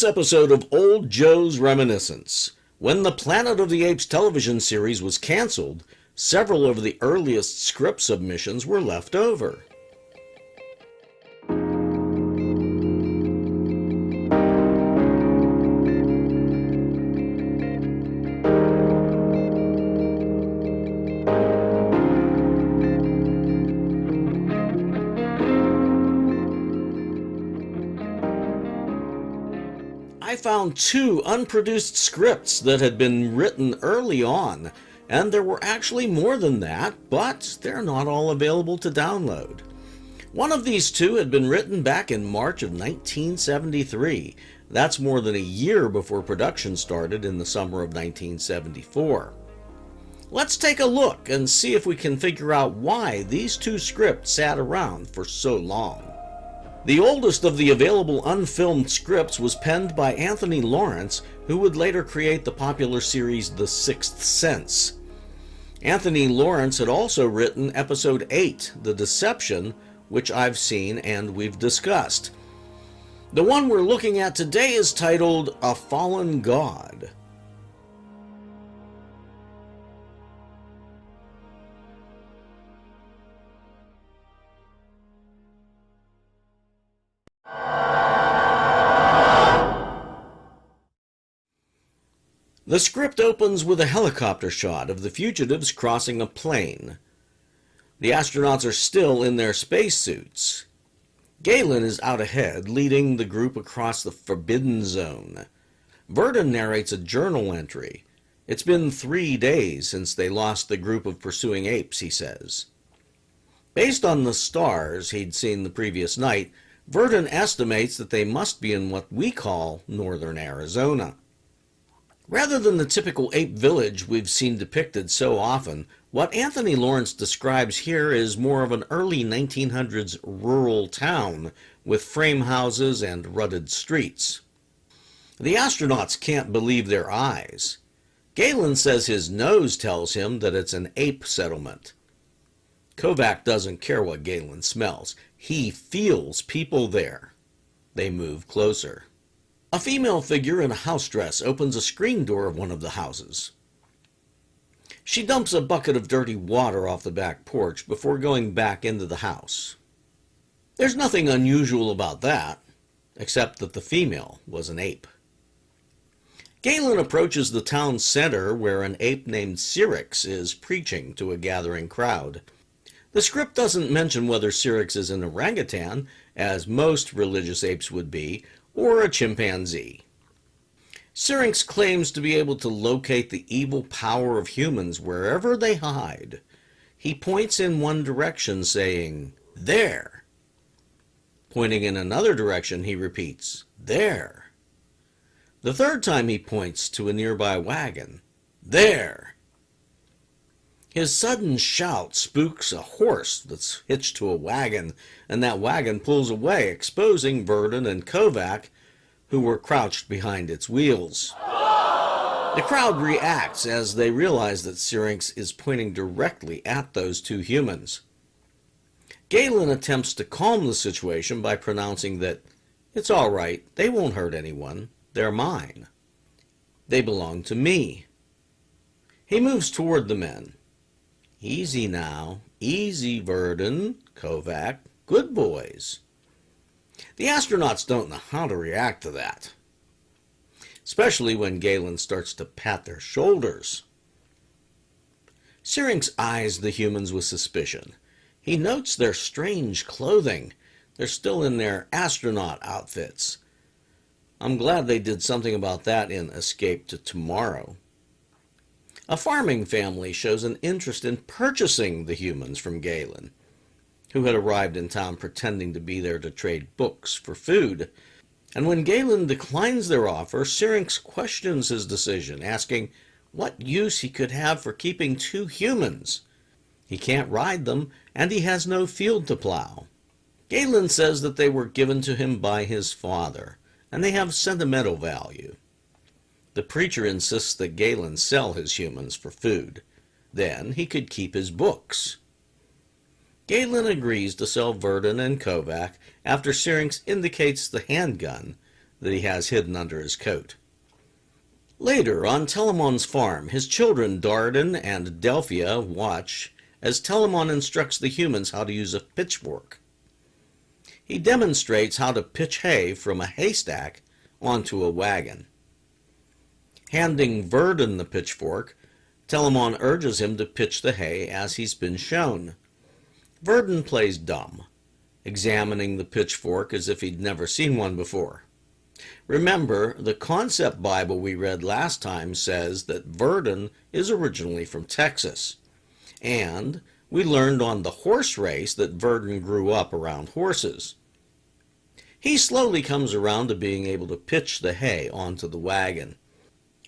this episode of Old Joe's Reminiscence. When the Planet of the Apes television series was canceled, several of the earliest script submissions were left over. I found two unproduced scripts that had been written early on, and there were actually more than that, but they're not all available to download. One of these two had been written back in March of 1973. That's more than a year before production started in the summer of 1974. Let's take a look and see if we can figure out why these two scripts sat around for so long. The oldest of the available unfilmed scripts was penned by Anthony Lawrence, who would later create the popular series The Sixth Sense. Anthony Lawrence had also written Episode 8, The Deception, which I've seen and we've discussed. The one we're looking at today is titled A Fallen God. The script opens with a helicopter shot of the fugitives crossing a plain. The astronauts are still in their spacesuits. Galen is out ahead, leading the group across the Forbidden Zone. Verdon narrates a journal entry. It's been 3 days since they lost the group of pursuing apes, he says. Based on the stars he'd seen the previous night, Verdon estimates that they must be in what we call northern Arizona. Rather than the typical ape village we've seen depicted so often, what Anthony Lawrence describes here is more of an early 1900s rural town with frame houses and rutted streets. The astronauts can't believe their eyes. Galen says his nose tells him that it's an ape settlement. Kovac doesn't care what Galen smells. He feels people there. They move closer. A female figure in a house dress opens a screen door of one of the houses. She dumps a bucket of dirty water off the back porch before going back into the house. There's nothing unusual about that, except that the female was an ape. Galen approaches the town center where an ape named Syrinx is preaching to a gathering crowd. The script doesn't mention whether Syrinx is an orangutan, as most religious apes would be, or a chimpanzee. Syrinx claims to be able to locate the evil power of humans wherever they hide. He points in one direction, saying, "There." Pointing in another direction, he repeats, "There." The third time he points to a nearby wagon, "There." His sudden shout spooks a horse that's hitched to a wagon, and that wagon pulls away, exposing Verdon and Kovac, who were crouched behind its wheels. The crowd reacts as they realize that Syrinx is pointing directly at those two humans. Galen attempts to calm the situation by pronouncing that it's all right, they won't hurt anyone, they're mine. They belong to me. He moves toward the men. "Easy now, easy, Verdon, Kovac, good boys." The astronauts don't know how to react to that, especially when Galen starts to pat their shoulders. Syrinx eyes the humans with suspicion. He notes their strange clothing. They're still in their astronaut outfits. I'm glad they did something about that in Escape to Tomorrow. A farming family shows an interest in purchasing the humans from Galen, who had arrived in town pretending to be there to trade books for food. And when Galen declines their offer, Syrinx questions his decision, asking what use he could have for keeping two humans. He can't ride them, and he has no field to plow. Galen says that they were given to him by his father, and they have sentimental value. The preacher insists that Galen sell his humans for food. Then he could keep his books. Galen agrees to sell Verdon and Kovac after Syrinx indicates the handgun that he has hidden under his coat. Later, on Telamon's farm, his children Dardan and Delphia watch as Telamon instructs the humans how to use a pitchfork. He demonstrates how to pitch hay from a haystack onto a wagon. Handing Verdun the pitchfork, Telamon urges him to pitch the hay as he's been shown. Verdun plays dumb, examining the pitchfork as if he'd never seen one before. Remember, the concept Bible we read last time says that Verdun is originally from Texas, and we learned on the horse race that Verdun grew up around horses. He slowly comes around to being able to pitch the hay onto the wagon.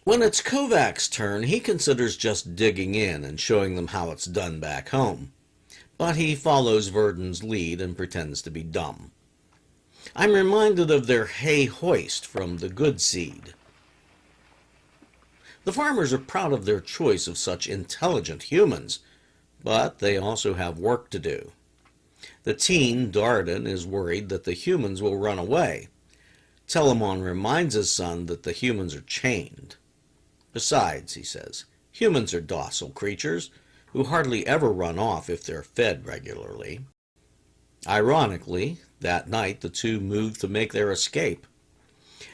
When it's Kovac's turn, he considers just digging in and showing them how it's done back home, but he follows Verdun's lead and pretends to be dumb. I'm reminded of their hay hoist from the Good Seed. The farmers are proud of their choice of such intelligent humans, but they also have work to do. The teen, Dardan, is worried that the humans will run away. Telamon reminds his son that the humans are chained. Besides, he says, humans are docile creatures who hardly ever run off if they're fed regularly. Ironically, that night the two move to make their escape.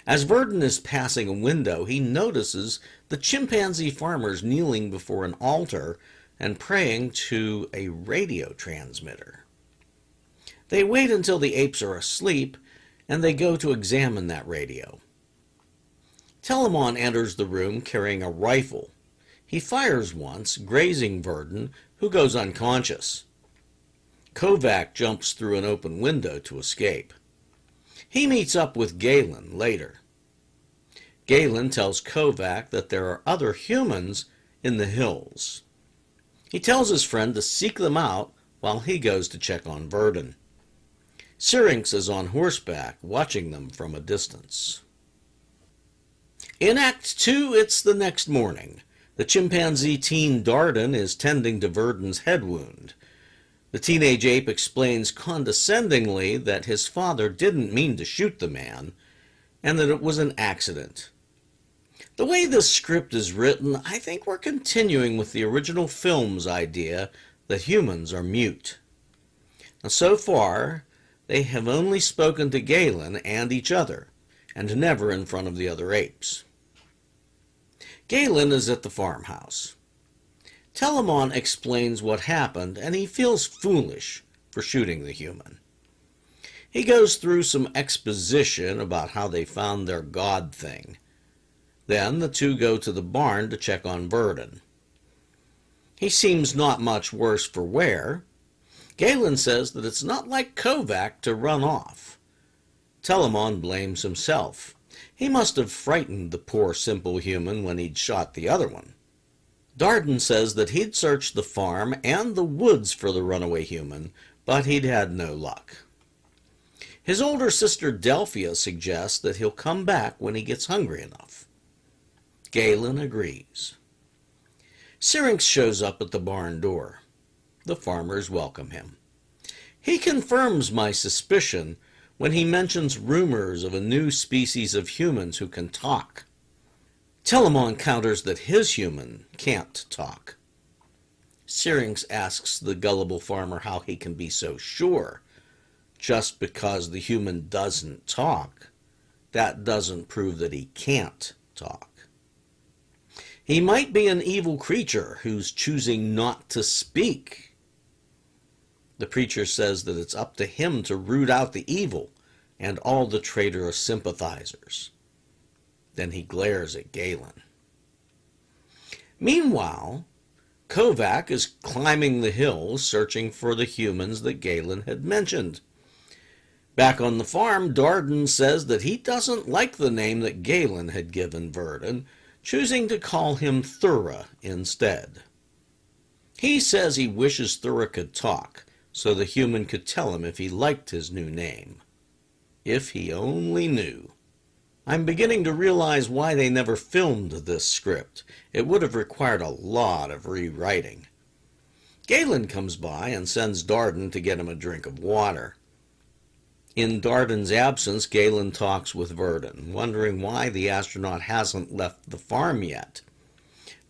As Verdun is passing a window, he notices the chimpanzee farmers kneeling before an altar and praying to a radio transmitter. They wait until the apes are asleep, and they go to examine that radio. Telamon enters the room carrying a rifle. He fires once, grazing Verdun, who goes unconscious. Kovac jumps through an open window to escape. He meets up with Galen later. Galen tells Kovac that there are other humans in the hills. He tells his friend to seek them out while he goes to check on Verdun. Syrinx is on horseback, watching them from a distance. In Act 2, it's the next morning. The chimpanzee teen Dardan is tending to Verdun's head wound. The teenage ape explains condescendingly that his father didn't mean to shoot the man, and that it was an accident. The way this script is written, I think we're continuing with the original film's idea that humans are mute. Now, so far, they have only spoken to Galen and each other, and never in front of the other apes. Galen is at the farmhouse. Telamon explains what happened, and he feels foolish for shooting the human. He goes through some exposition about how they found their god thing. Then the two go to the barn to check on Verdun. He seems not much worse for wear. Galen says that it's not like Kovac to run off. Telamon blames himself. He must have frightened the poor simple human when he'd shot the other one. Dardan says that he'd searched the farm and the woods for the runaway human, but he'd had no luck. His older sister Delphia suggests that he'll come back when he gets hungry enough. Galen agrees. Syrinx shows up at the barn door. The farmers welcome him. He confirms my suspicion when he mentions rumors of a new species of humans who can talk. Telamon counters that his human can't talk. Syrinx asks the gullible farmer how he can be so sure. Just because the human doesn't talk, that doesn't prove that he can't talk. He might be an evil creature who's choosing not to speak. The preacher says that it's up to him to root out the evil and all the traitorous sympathizers. Then he glares at Galen. Meanwhile, Kovac is climbing the hills searching for the humans that Galen had mentioned. Back on the farm, Dardan says that he doesn't like the name that Galen had given Verdun, choosing to call him Thura instead. He says he wishes Thura could talk, so the human could tell him if he liked his new name. If he only knew. I'm beginning to realize why they never filmed this script. It would have required a lot of rewriting. Galen comes by and sends Dardan to get him a drink of water. In Darden's absence, Galen talks with Verdun, wondering why the astronaut hasn't left the farm yet.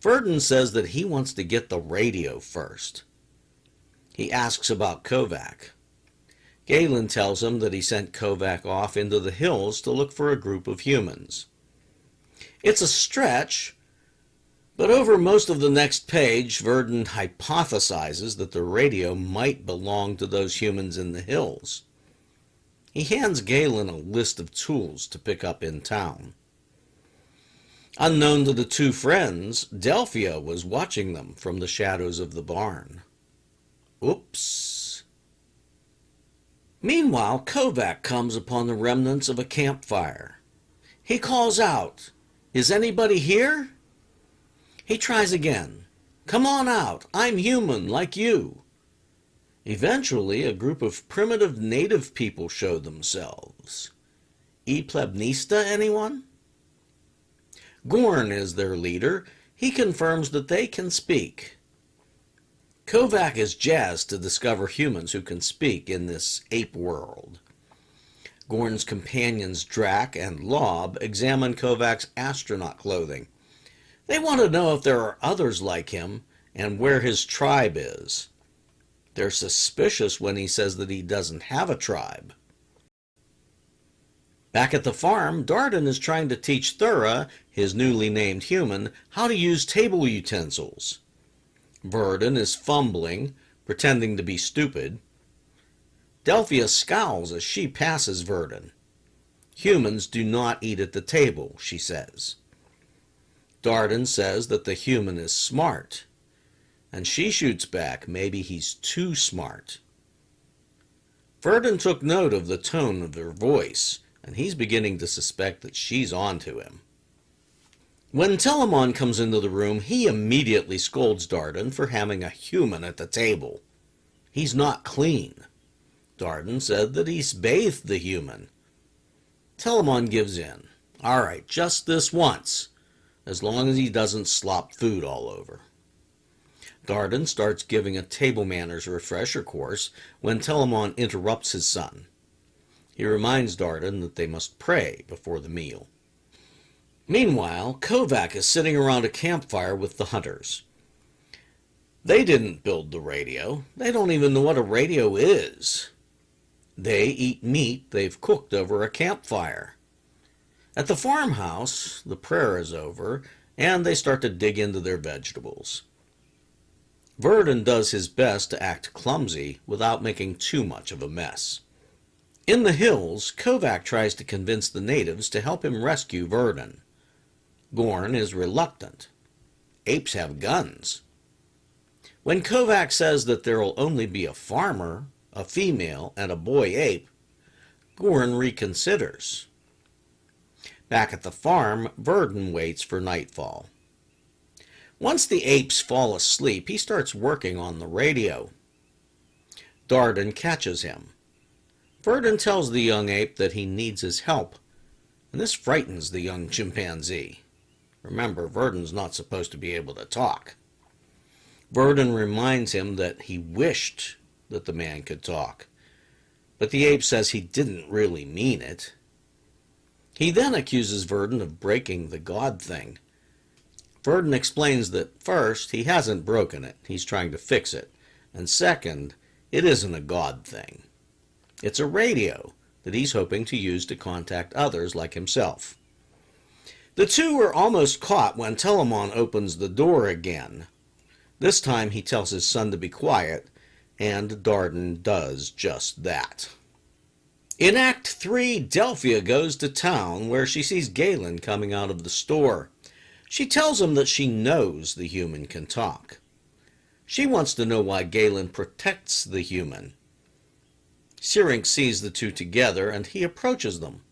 Verdun says that he wants to get the radio first. He asks about Kovac. Galen tells him that he sent Kovac off into the hills to look for a group of humans. It's a stretch, but over most of the next page, Verdun hypothesizes that the radio might belong to those humans in the hills. He hands Galen a list of tools to pick up in town. Unknown to the two friends, Delphia was watching them from the shadows of the barn. Oops. Meanwhile, Kovac comes upon the remnants of a campfire. He calls out, "Is anybody here?" He tries again. "Come on out. I'm human, like you." Eventually, a group of primitive native people show themselves. E plebnista, anyone? Gorn is their leader. He confirms that they can speak. Kovac is jazzed to discover humans who can speak in this ape world. Gorn's companions Drac and Lob examine Kovac's astronaut clothing. They want to know if there are others like him and where his tribe is. They're suspicious when he says that he doesn't have a tribe. Back at the farm, Darden is trying to teach Thura, his newly named human, how to use table utensils. Verdun is fumbling, pretending to be stupid. Delphia scowls as she passes Verdun. Humans do not eat at the table, she says. Darden says that the human is smart, and she shoots back, maybe he's too smart. Verdun took note of the tone of her voice, and he's beginning to suspect that she's on to him. When Telamon comes into the room, he immediately scolds Darden for having a human at the table. He's not clean. Darden said that he's bathed the human. Telamon gives in. All right, just this once, as long as he doesn't slop food all over. Darden starts giving a table manners refresher course when Telamon interrupts his son. He reminds Darden that they must pray before the meal. Meanwhile, Kovac is sitting around a campfire with the hunters. They didn't build the radio. They don't even know what a radio is. They eat meat they've cooked over a campfire. At the farmhouse, the prayer is over, and they start to dig into their vegetables. Verdun does his best to act clumsy without making too much of a mess. In the hills, Kovac tries to convince the natives to help him rescue Verdun. Gorn is reluctant. Apes have guns. When Kovac says that there will only be a farmer, a female, and a boy ape, Gorn reconsiders. Back at the farm, Verdun waits for nightfall. Once the apes fall asleep, he starts working on the radio. Darden catches him. Verdun tells the young ape that he needs his help, and this frightens the young chimpanzee. Remember, Verdun's not supposed to be able to talk. Verdun reminds him that he wished that the man could talk, but the ape says he didn't really mean it. He then accuses Verdun of breaking the God thing. Verdun explains that first, he hasn't broken it, he's trying to fix it, and second, it isn't a God thing. It's a radio that he's hoping to use to contact others like himself. The two are almost caught when Telamon opens the door again. This time he tells his son to be quiet, and Darden does just that. In Act 3, Delphia goes to town where she sees Galen coming out of the store. She tells him that she knows the human can talk. She wants to know why Galen protects the human. Syrinx sees the two together, and he approaches them.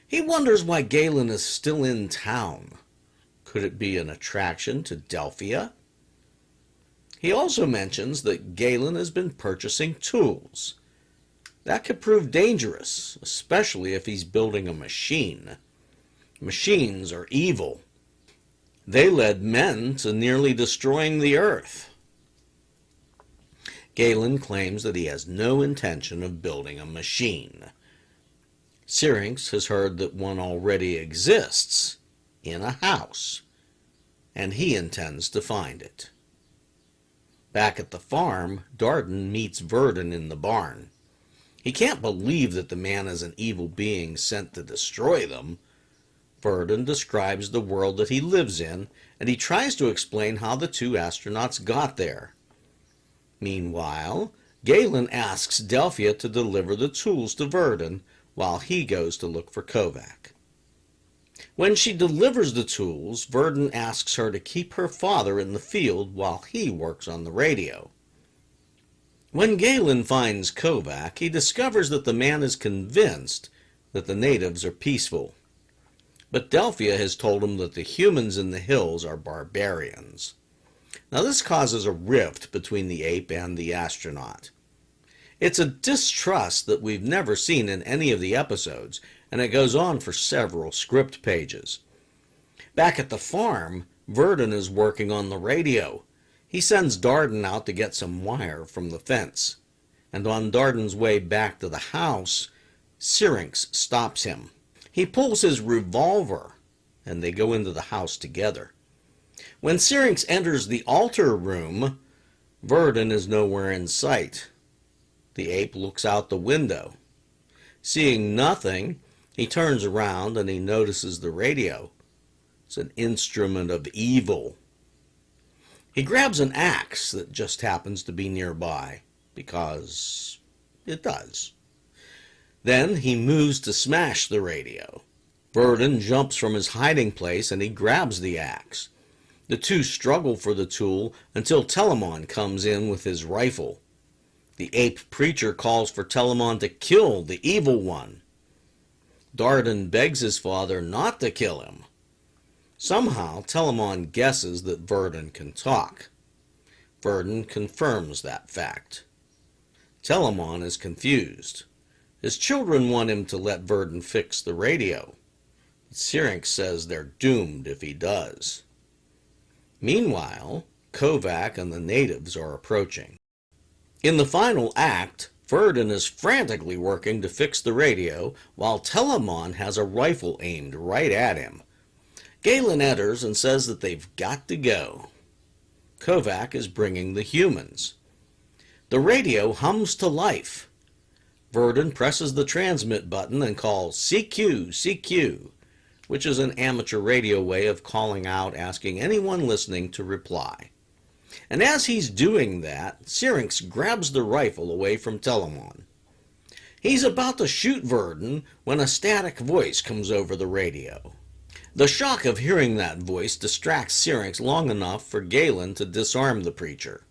He wonders why Galen is still in town. Could it be an attraction to Delphia? He also mentions that Galen has been purchasing tools. That could prove dangerous, especially if he's building a machine. Machines are evil. They led men to nearly destroying the earth. Galen claims that he has no intention of building a machine. Syrinx has heard that one already exists in a house, and he intends to find it. Back at the farm, Darden meets Verdon in the barn. He can't believe that the man is an evil being sent to destroy them. Verdon describes the world that he lives in, and he tries to explain how the two astronauts got there. Meanwhile, Galen asks Delphia to deliver the tools to Verdon while he goes to look for Kovac. When she delivers the tools, Verdon asks her to keep her father in the field while he works on the radio. When Galen finds Kovac, he discovers that the man is convinced that the natives are peaceful. But Delphia has told him that the humans in the hills are barbarians. Now this causes a rift between the ape and the astronaut. It's a distrust that we've never seen in any of the episodes, and it goes on for several script pages. Back at the farm, Verdon is working on the radio. He sends Darden out to get some wire from the fence, and on Darden's way back to the house, Syrinx stops him. He pulls his revolver, and they go into the house together. When Syrinx enters the altar room, Verdon is nowhere in sight. The ape looks out the window. Seeing nothing, he turns around and he notices the radio. It's an instrument of evil. He grabs an axe that just happens to be nearby, because it does. Then he moves to smash the radio. Verdon jumps from his hiding place and he grabs the axe. The two struggle for the tool until Telamon comes in with his rifle. The ape preacher calls for Telamon to kill the evil one. Darden begs his father not to kill him. Somehow, Telamon guesses that Verdon can talk. Verdon confirms that fact. Telamon is confused. His children want him to let Verdon fix the radio. Syrinx says they're doomed if he does. Meanwhile, Kovac and the natives are approaching. In the final act, Verdon is frantically working to fix the radio while Telamon has a rifle aimed right at him. Galen enters and says that they've got to go. Kovac is bringing the humans. The radio hums to life. Verdon presses the transmit button and calls CQ, CQ, which is an amateur radio way of calling out asking anyone listening to reply. And as he's doing that, Syrinx grabs the rifle away from Telamon. He's about to shoot Verdon when a static voice comes over the radio. The shock of hearing that voice distracts Syrinx long enough for Galen to disarm the preacher.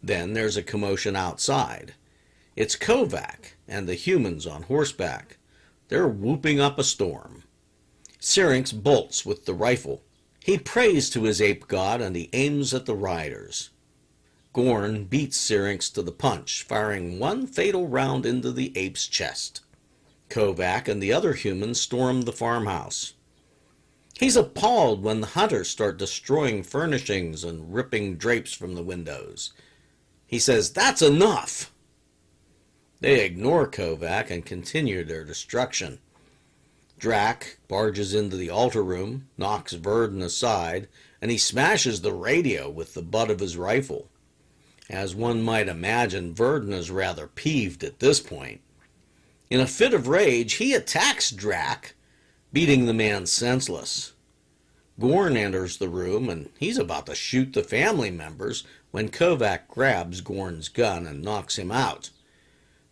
Then there's a commotion outside. It's Kovac and the humans on horseback. They're whooping up a storm. Syrinx bolts with the rifle. He prays to his ape god and he aims at the riders. Gorn beats Syrinx to the punch, firing one fatal round into the ape's chest. Kovac and the other humans storm the farmhouse. He's appalled when the hunters start destroying furnishings and ripping drapes from the windows. He says, "That's enough!" They ignore Kovac and continue their destruction. Drac barges into the altar room, knocks Verdon aside, and he smashes the radio with the butt of his rifle. As one might imagine, Verdon is rather peeved at this point. In a fit of rage, he attacks Drac, beating the man senseless. Gorn enters the room, and he's about to shoot the family members when Kovac grabs Gorn's gun and knocks him out.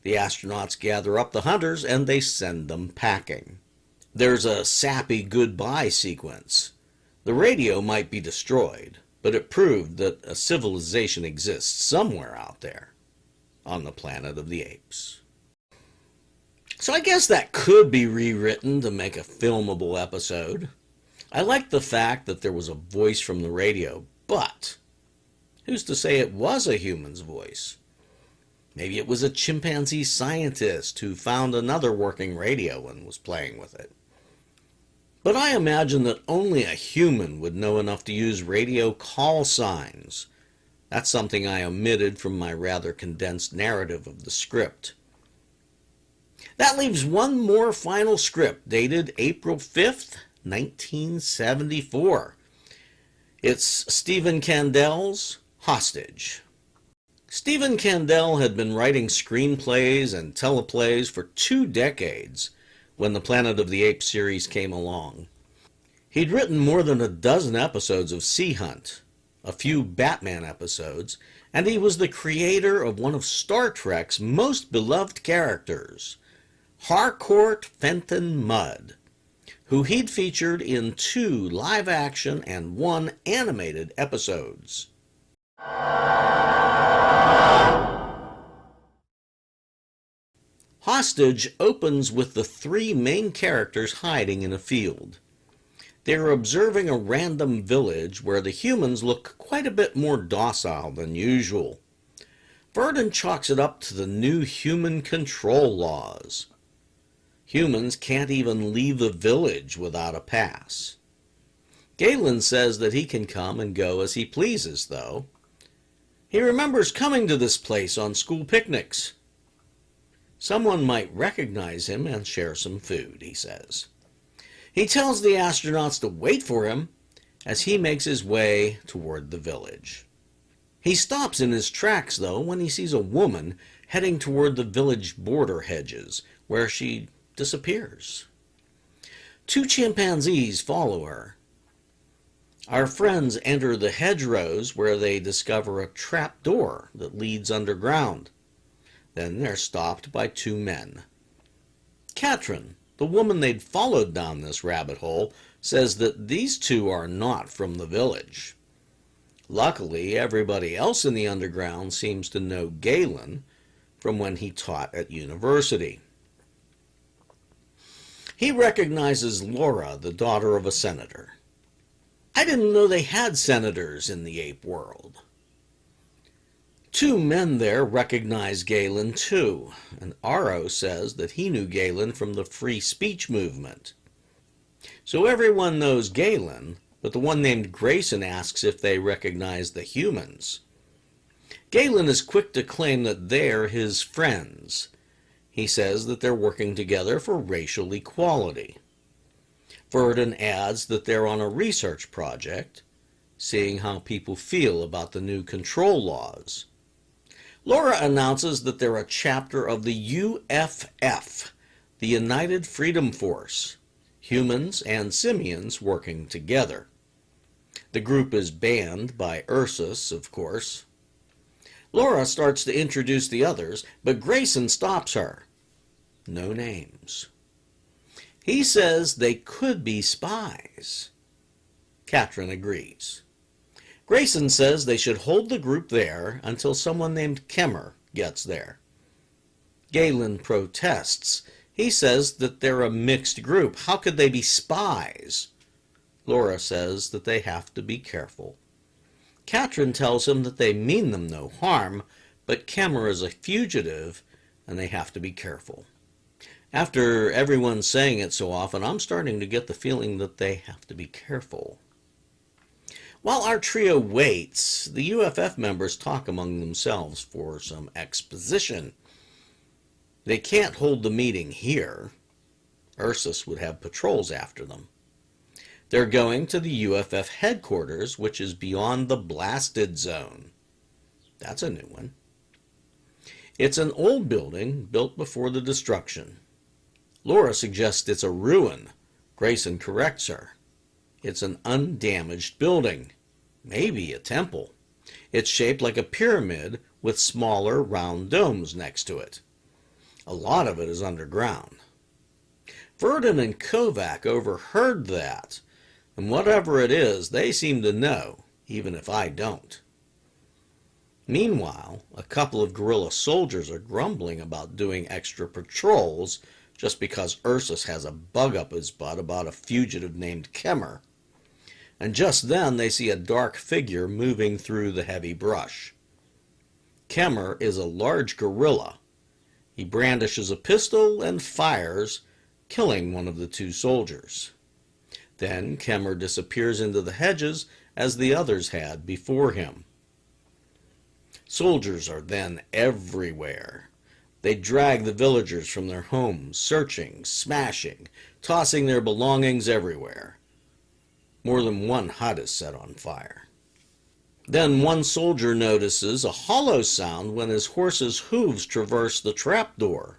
The astronauts gather up the hunters, and they send them packing. There's a sappy goodbye sequence. The radio might be destroyed, but it proved that a civilization exists somewhere out there on the planet of the apes. So I guess that could be rewritten to make a filmable episode. I like the fact that there was a voice from the radio, but who's to say it was a human's voice? Maybe it was a chimpanzee scientist who found another working radio and was playing with it. But I imagine that only a human would know enough to use radio call signs. That's something I omitted from my rather condensed narrative of the script. That leaves one more final script, dated April 5th, 1974. It's Stephen Kandell's Hostage. Stephen Kandell had been writing screenplays and teleplays for 2 decades when the Planet of the Apes series came along. He'd written more than a dozen episodes of Sea Hunt, a few Batman episodes, and he was the creator of one of Star Trek's most beloved characters, Harcourt Fenton Mudd, who he'd featured in 2 live-action and 1 animated episodes. Hostage opens with the 3 main characters hiding in a field. They are observing a random village where the humans look quite a bit more docile than usual. Verdon chalks it up to the new human control laws. Humans can't even leave the village without a pass. Galen says that he can come and go as he pleases, though. He remembers coming to this place on school picnics. Someone might recognize him and share some food, he says. He tells the astronauts to wait for him as he makes his way toward the village. He stops in his tracks, though, when he sees a woman heading toward the village border hedges, where she disappears. 2 chimpanzees follow her. Our friends enter the hedgerows where they discover a trap door that leads underground. Then they're stopped by 2 men. Katrin, the woman they'd followed down this rabbit hole, says that these 2 are not from the village. Luckily, everybody else in the underground seems to know Galen from when he taught at university. He recognizes Laura, the daughter of a senator. I didn't know they had senators in the ape world. 2 men there recognize Galen too, and Aro says that he knew Galen from the free speech movement. So everyone knows Galen, but the one named Grayson asks if they recognize the humans. Galen is quick to claim that they're his friends. He says that they're working together for racial equality. Verdon adds that they're on a research project, seeing how people feel about the new control laws. Laura announces that they're a chapter of the UFF, the United Freedom Force, humans and simians working together. The group is banned by Ursus, of course. Laura starts to introduce the others, but Grayson stops her. No names. He says they could be spies. Katrin agrees. Grayson says they should hold the group there until someone named Kemmer gets there. Galen protests. He says that they're a mixed group. How could they be spies? Laura says that they have to be careful. Katrin tells him that they mean them no harm, but Kemmer is a fugitive and they have to be careful. After everyone saying it so often, I'm starting to get the feeling that they have to be careful. While our trio waits, the UFF members talk among themselves for some exposition. They can't hold the meeting here. Ursus would have patrols after them. They're going to the UFF headquarters, which is beyond the blasted zone. That's a new one. It's an old building built before the destruction. Laura suggests it's a ruin. Grayson corrects her. It's an undamaged building, maybe a temple. It's shaped like a pyramid with smaller round domes next to it. A lot of it is underground. Verdon and Kovac overheard that, and whatever it is, they seem to know, even if I don't. Meanwhile, a couple of guerrilla soldiers are grumbling about doing extra patrols just because Ursus has a bug up his butt about a fugitive named Kemmer. And just then they see a dark figure moving through the heavy brush. Kemmer is a large gorilla. He brandishes a pistol and fires, killing one of the 2 soldiers. Then Kemmer disappears into the hedges as the others had before him. Soldiers are then everywhere. They drag the villagers from their homes, searching, smashing, tossing their belongings everywhere. More than one hut is set on fire. Then one soldier notices a hollow sound when his horse's hooves traverse the trapdoor.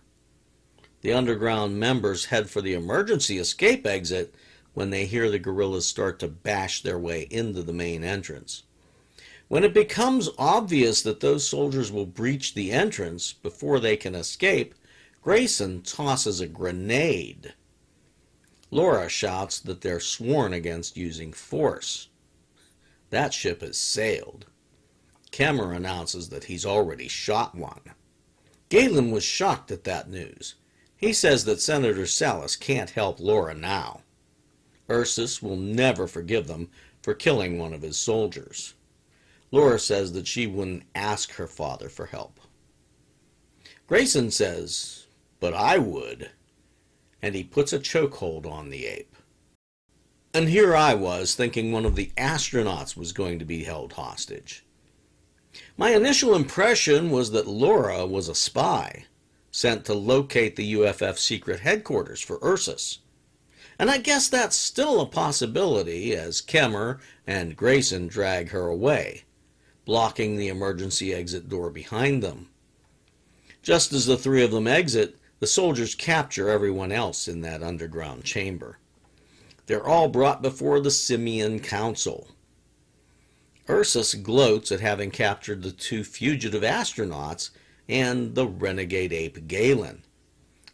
The underground members head for the emergency escape exit when they hear the guerrillas start to bash their way into the main entrance. When it becomes obvious that those soldiers will breach the entrance before they can escape, Grayson tosses a grenade. Laura shouts that they're sworn against using force. That ship has sailed. Kemmer announces that he's already shot one. Galen was shocked at that news. He says that Senator Salas can't help Laura now. Ursus will never forgive them for killing one of his soldiers. Laura says that she wouldn't ask her father for help. Grayson says, "But I would," and he puts a chokehold on the ape. And here I was thinking one of the astronauts was going to be held hostage. My initial impression was that Laura was a spy, sent to locate the UFF secret headquarters for Ursus. And I guess that's still a possibility as Kemmer and Grayson drag her away, blocking the emergency exit door behind them. Just as the three of them exit, the soldiers capture everyone else in that underground chamber. They're all brought before the Simian Council. Ursus gloats at having captured the two fugitive astronauts and the renegade ape Galen.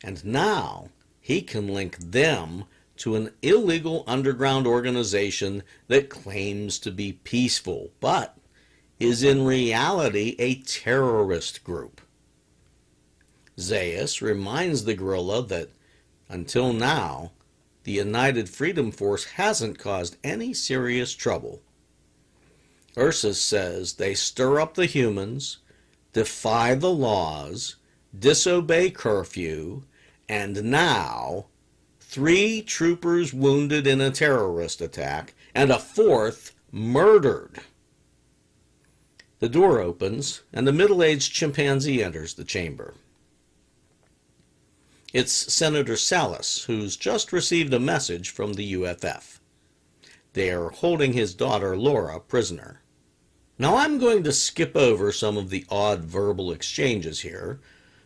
And now he can link them to an illegal underground organization that claims to be peaceful, but is in reality a terrorist group. Zaius reminds the guerrilla that, until now, the United Freedom Force hasn't caused any serious trouble. Ursus says they stir up the humans, defy the laws, disobey curfew, and now 3 troopers wounded in a terrorist attack and a 4th murdered. The door opens and a middle-aged chimpanzee enters the chamber. It's Senator Salas, who's just received a message from the UFF. They are holding his daughter Laura prisoner. Now I'm going to skip over some of the odd verbal exchanges here,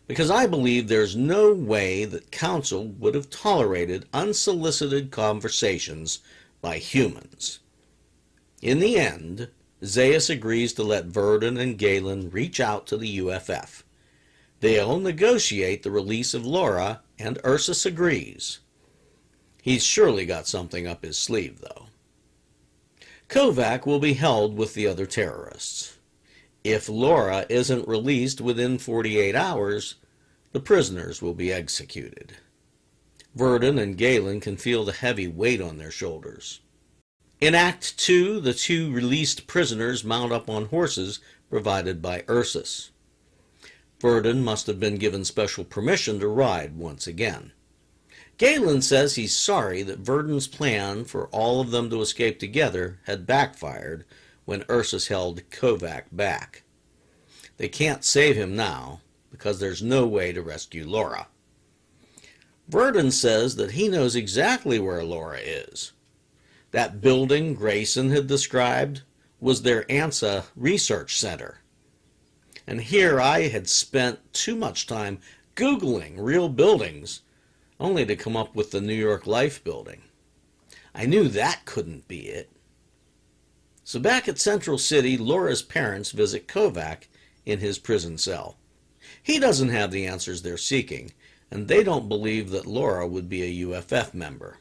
because I believe there's no way that Council would have tolerated unsolicited conversations by humans. In the end, Zaius agrees to let Verdun and Galen reach out to the UFF. They'll negotiate the release of Laura, and Ursus agrees. He's surely got something up his sleeve, though. Kovac will be held with the other terrorists. If Laura isn't released within 48 hours, the prisoners will be executed. Verdun and Galen can feel the heavy weight on their shoulders. In Act 2, the 2 released prisoners mount up on horses provided by Ursus. Verdun must have been given special permission to ride once again. Galen says he's sorry that Verdun's plan for all of them to escape together had backfired when Ursus held Kovac back. They can't save him now because there's no way to rescue Laura. Verdun says that he knows exactly where Laura is. That building Grayson had described was their ANSA research center. And here I had spent too much time Googling real buildings, only to come up with the New York Life building. I knew that couldn't be it. So back at Central City, Laura's parents visit Kovac in his prison cell. He doesn't have the answers they're seeking, and they don't believe that Laura would be a UFF member.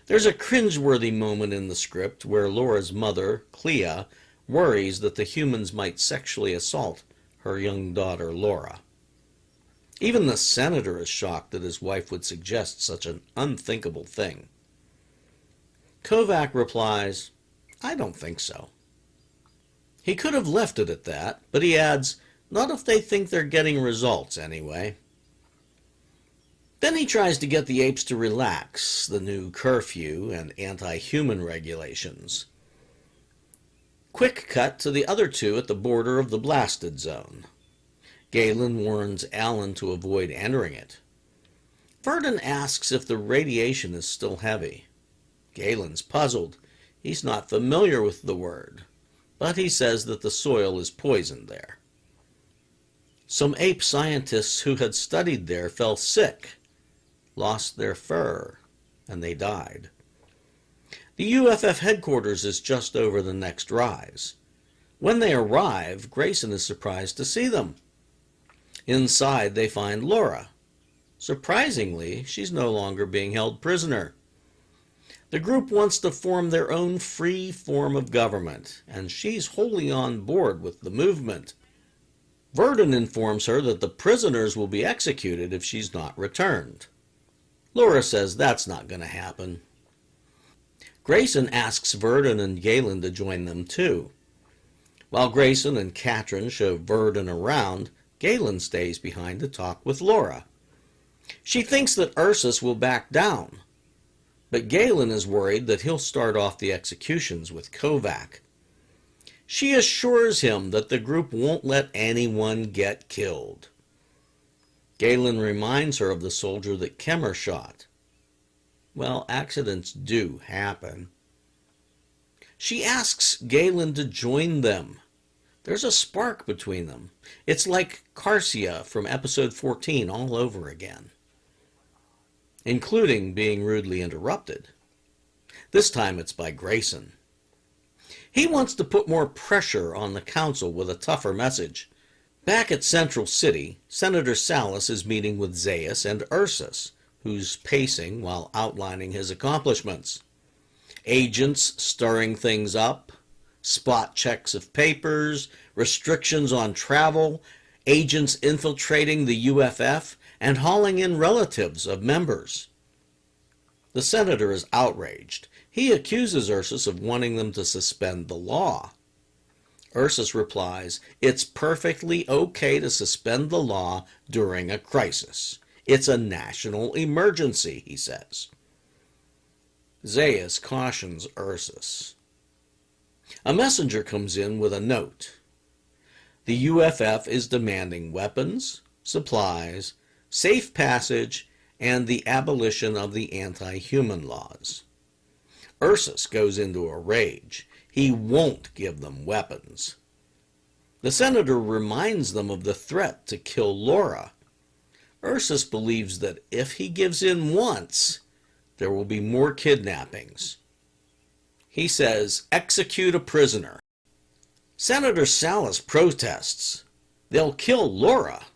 There's a cringeworthy moment in the script where Laura's mother, Clea, worries that the humans might sexually assault her young daughter, Laura. Even the senator is shocked that his wife would suggest such an unthinkable thing. Kovac replies, "I don't think so." He could have left it at that, but he adds, "Not if they think they're getting results anyway." Then he tries to get the apes to relax the new curfew and anti-human regulations. Quick cut to the other two at the border of the blasted zone. Galen warns Alan to avoid entering it. Verdon asks if the radiation is still heavy. Galen's puzzled. He's not familiar with the word, but he says that the soil is poisoned there. Some ape scientists who had studied there fell sick, lost their fur, and they died. The UFF headquarters is just over the next rise. When they arrive, Grayson is surprised to see them. Inside, they find Laura. Surprisingly, she's no longer being held prisoner. The group wants to form their own free form of government, and she's wholly on board with the movement. Verdon informs her that the prisoners will be executed if she's not returned. Laura says that's not going to happen. Grayson asks Verdon and Galen to join them too. While Grayson and Katrin show Verdon around, Galen stays behind to talk with Laura. She thinks that Ursus will back down, but Galen is worried that he'll start off the executions with Kovac. She assures him that the group won't let anyone get killed. Galen reminds her of the soldier that Kemmer shot. Well, accidents do happen. She asks Galen to join them. There's a spark between them. It's like Carcia from episode 14 all over again, including being rudely interrupted. This time it's by Grayson. He wants to put more pressure on the council with a tougher message. Back at Central City, Senator Salas is meeting with Zaius and Ursus, who's pacing while outlining his accomplishments. Agents stirring things up, spot checks of papers, restrictions on travel, agents infiltrating the UFF, and hauling in relatives of members. The senator is outraged. He accuses Ursus of wanting them to suspend the law. Ursus replies, "It's perfectly okay to suspend the law during a crisis. It's a national emergency," he says. Zaius cautions Ursus. A messenger comes in with a note. The UFF is demanding weapons, supplies, safe passage, and the abolition of the anti-human laws. Ursus goes into a rage. He won't give them weapons. The senator reminds them of the threat to kill Laura. Ursus believes that if he gives in once, there will be more kidnappings. He says, "Execute a prisoner." Senator Salas protests. They'll kill Laura.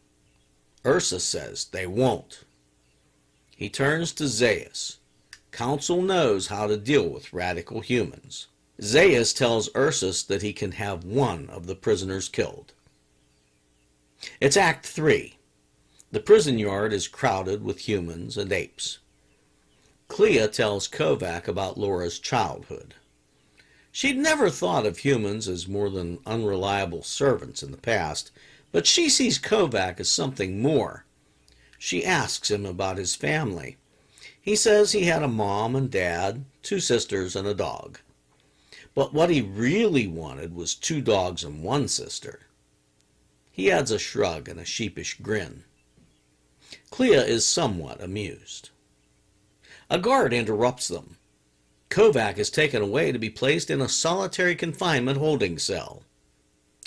Ursus says they won't. He turns to Zaius. Council knows how to deal with radical humans. Zaius tells Ursus that he can have one of the prisoners killed. It's Act 3. The prison yard is crowded with humans and apes. Clea tells Kovac about Laura's childhood. She'd never thought of humans as more than unreliable servants in the past, but she sees Kovac as something more. She asks him about his family. He says he had a mom and dad, 2 sisters, and a dog. But what he really wanted was 2 dogs and 1 sister. He adds a shrug and a sheepish grin. Clea is somewhat amused. A guard interrupts them. Kovac is taken away to be placed in a solitary confinement holding cell.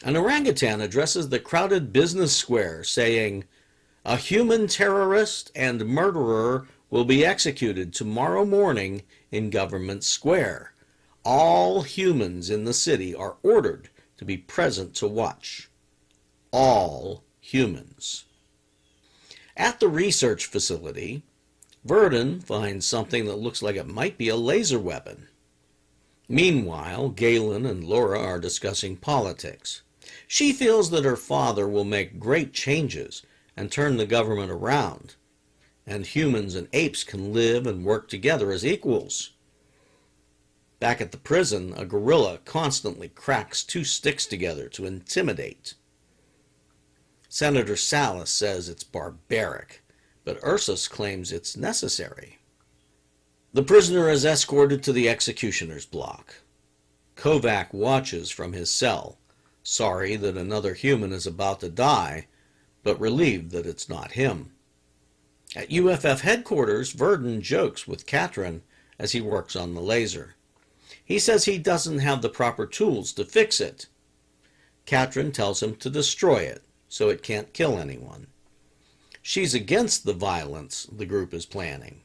An orangutan addresses the crowded business square, saying, "A human terrorist and murderer will be executed tomorrow morning in Government Square. All humans in the city are ordered to be present to watch." All humans. At the research facility, Verdon finds something that looks like it might be a laser weapon. Meanwhile, Galen and Laura are discussing politics. She feels that her father will make great changes and turn the government around, and humans and apes can live and work together as equals. Back at the prison, a gorilla constantly cracks 2 sticks together to intimidate. Senator Salas says it's barbaric, but Ursus claims it's necessary. The prisoner is escorted to the executioner's block. Kovac watches from his cell, sorry that another human is about to die, but relieved that it's not him. At UFF headquarters, Verdun jokes with Katrin as he works on the laser. He says he doesn't have the proper tools to fix it. Katrin tells him to destroy it so it can't kill anyone. She's against the violence the group is planning.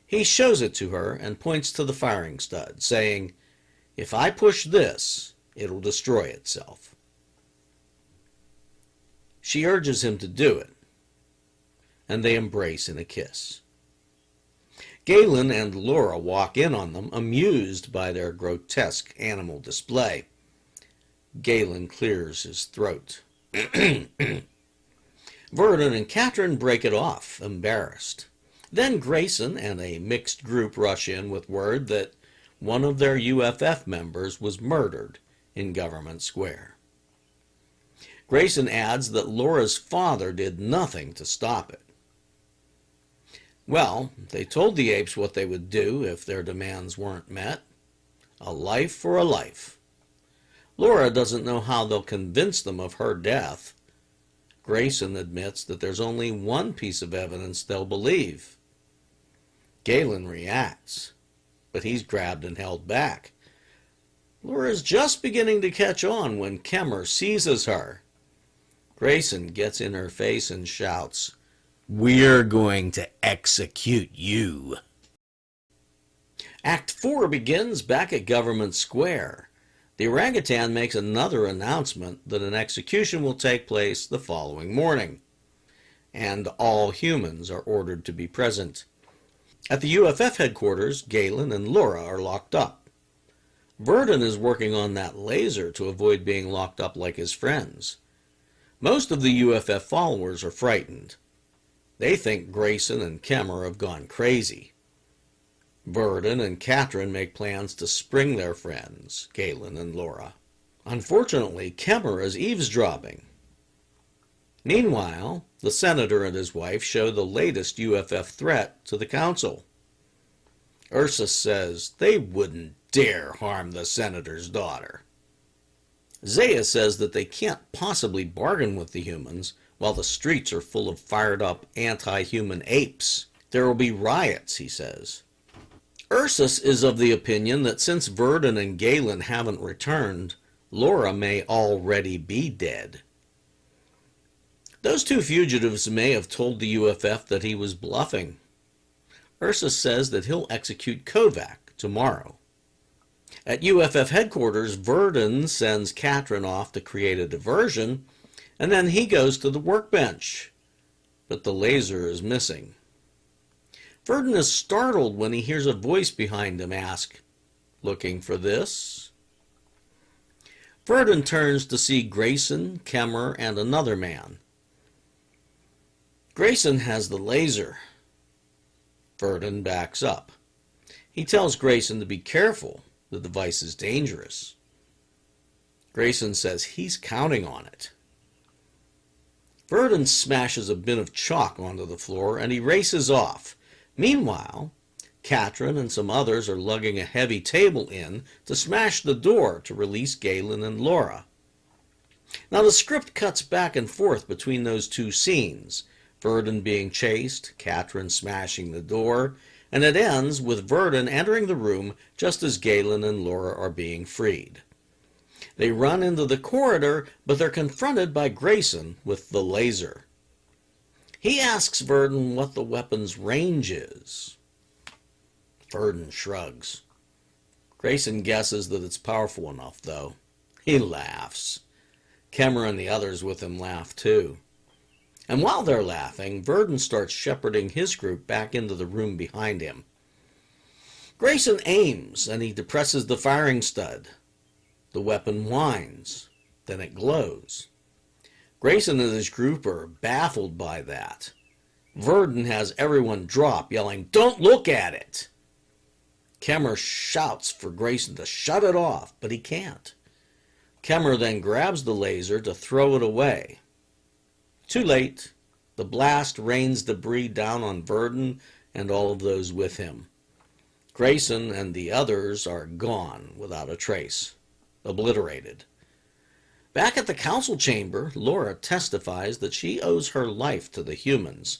He shows it to her and points to the firing stud, saying, "If I push this, it'll destroy itself." She urges him to do it, and they embrace in a kiss. Galen and Laura walk in on them, amused by their grotesque animal display. Galen clears his throat. Verdun and Katrin break it off, embarrassed. Then Grayson and a mixed group rush in with word that one of their UFF members was murdered in Government Square. Grayson adds that Laura's father did nothing to stop it. Well, they told the apes what they would do if their demands weren't met. A life for a life. Laura doesn't know how they'll convince them of her death. Grayson admits that there's only one piece of evidence they'll believe. Galen reacts, but he's grabbed and held back. Laura's just beginning to catch on when Kemmer seizes her. Grayson gets in her face and shouts, "We're going to execute you." Act 4 begins back at Government Square. The orangutan makes another announcement that an execution will take place the following morning, and all humans are ordered to be present. At the UFF headquarters, Galen and Laura are locked up. Verdun is working on that laser to avoid being locked up like his friends. Most of the UFF followers are frightened. They think Grayson and Kemmer have gone crazy. Verdun and Katrin make plans to spring their friends, Galen and Laura. Unfortunately, Kemmer is eavesdropping. Meanwhile, the senator and his wife show the latest UFF threat to the council. Ursus says they wouldn't dare harm the senator's daughter. Zaya says that they can't possibly bargain with the humans while the streets are full of fired-up anti-human apes. There will be riots, he says. Ursus is of the opinion that since Verdun and Galen haven't returned, Laura may already be dead. Those two fugitives may have told the UFF that he was bluffing. Ursus says that he'll execute Kovac tomorrow. At UFF headquarters, Verdun sends Katrin off to create a diversion, and then he goes to the workbench. But the laser is missing. Verdun is startled when he hears a voice behind him ask, "Looking for this?" Verdun turns to see Grayson, Kemmer, and another man. Grayson has the laser. Verdun backs up. He tells Grayson to be careful. The device is dangerous. Grayson says he's counting on it. Verdun smashes a bin of chalk onto the floor and he races off. Meanwhile, Katrin and some others are lugging a heavy table in to smash the door to release Galen and Laura. Now the script cuts back and forth between those two scenes, Verdun being chased, Katrin smashing the door, and it ends with Verdun entering the room just as Galen and Laura are being freed. They run into the corridor, but they're confronted by Grayson with the laser. He asks Verdun what the weapon's range is. Verdun shrugs. Grayson guesses that it's powerful enough, though. He laughs. Kemmer and the others with him laugh, too. And while they're laughing, Verdun starts shepherding his group back into the room behind him. Grayson aims, and he depresses the firing stud. The weapon whines. Then it glows. Grayson and his group are baffled by that. Verdun has everyone drop, yelling, "Don't look at it!" Kemmer shouts for Grayson to shut it off, but he can't. Kemmer then grabs the laser to throw it away. Too late. The blast rains debris down on Verdun and all of those with him. Grayson and the others are gone without a trace, obliterated. Back at the council chamber, Laura testifies that she owes her life to the humans.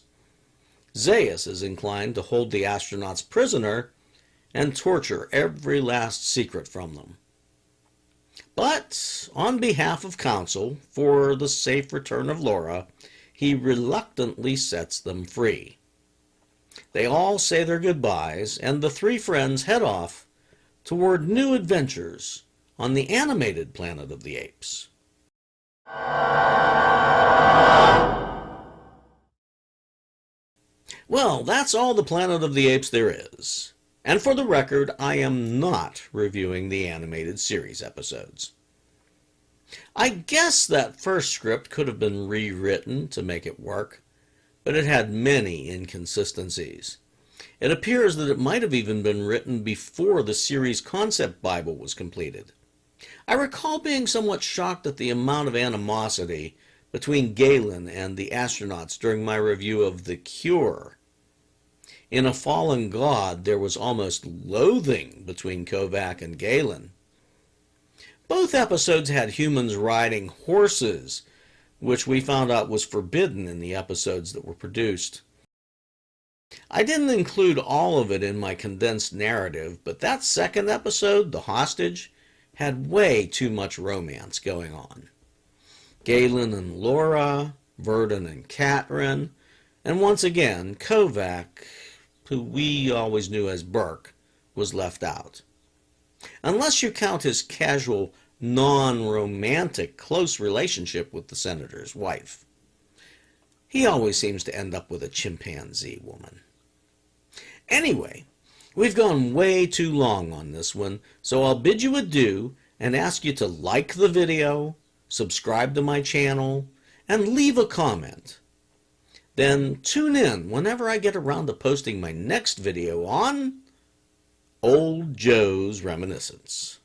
Zaius is inclined to hold the astronauts prisoner and torture every last secret from them. But, on behalf of council, for the safe return of Laura, he reluctantly sets them free. They all say their goodbyes, and the three friends head off toward new adventures on the animated Planet of the Apes. Well, that's all the Planet of the Apes there is. And for the record, I am not reviewing the animated series episodes. I guess that first script could have been rewritten to make it work, but it had many inconsistencies. It appears that it might have even been written before the series concept Bible was completed. I recall being somewhat shocked at the amount of animosity between Galen and the astronauts during my review of The Cure. In A Fallen God, there was almost loathing between Kovac and Galen. Both episodes had humans riding horses, which we found out was forbidden in the episodes that were produced. I didn't include all of it in my condensed narrative, but that second episode, The Hostage, had way too much romance going on. Galen and Laura, Verdon and Catherine, and once again, Kovac, who we always knew as Burke, was left out. Unless you count his casual, non-romantic close relationship with the senator's wife. He always seems to end up with a chimpanzee woman. Anyway, we've gone way too long on this one, so I'll bid you adieu and ask you to like the video, subscribe to my channel, and leave a comment. Then tune in whenever I get around to posting my next video on Old Joe's Reminiscence.